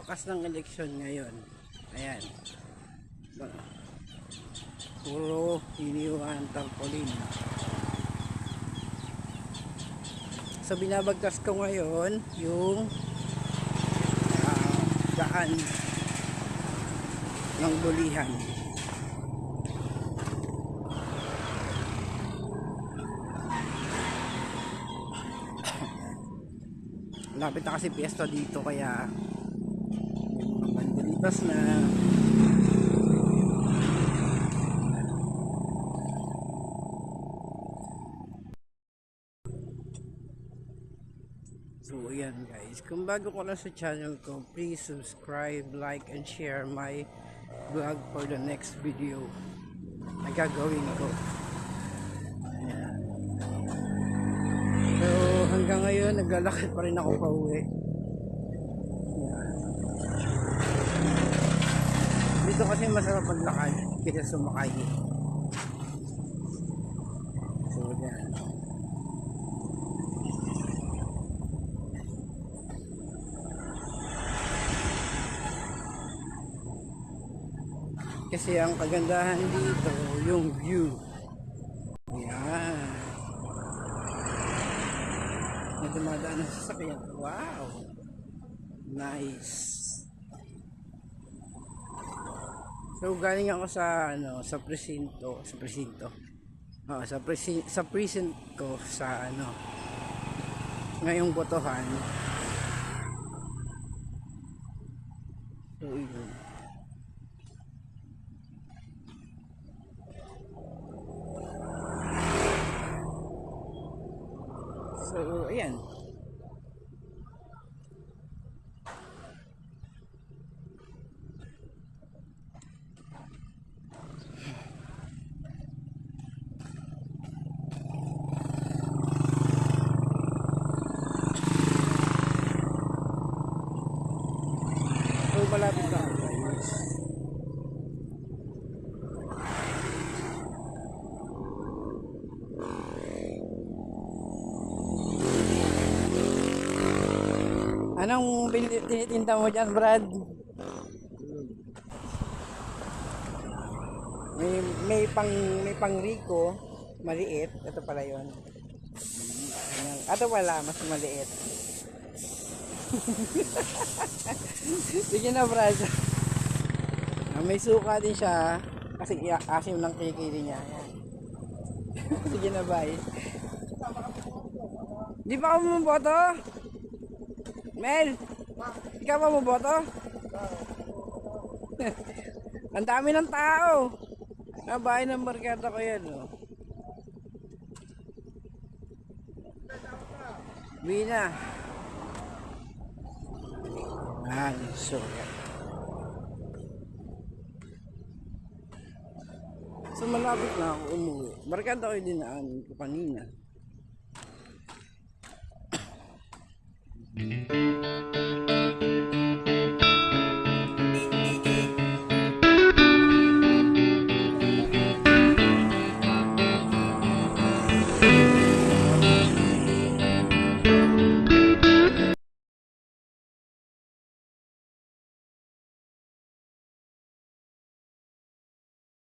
Bakas ng eleksyon ngayon. Ayan. Puro iniwan tarpaulin. So binabagtas ko ngayon yung daan ng Bulihan. Lapit na kasi piyesta dito kaya banderitas na. So ayan guys, kung bago ko lang sa channel ko, please subscribe, like and share my vlog for the next video na gagawin ko. Ayan. So hanggang ngayon naglalakad pa rin ako pa uwi. Dito kasi masarap maglakad kaysa sumakay. So yan. Kasi ang kagandahan dito yung view. Yan. Na dumadaan ang sasakyan. Wow. Nice. So galing ako sa sa presinto, sa precinct ko sa ngayong botohan. So yun. So ayan. Malapit na ako guys. Anong tinitinda mo dyan, Brad? May pang Rico maliit. Ito pala yun. Ito pala mas maliit. Sige na, Brad. May suka din siya kasi asim ng kikiling niya. Sige na, bye. Di pa ako bumoboto? Mel, ikaw pa bumoboto? Ang dami ng tao. Bahay ng barkada ko yan, oh. Bina. So malapit na ako umuwi. Barkada ko yung dinaanin ko kanina.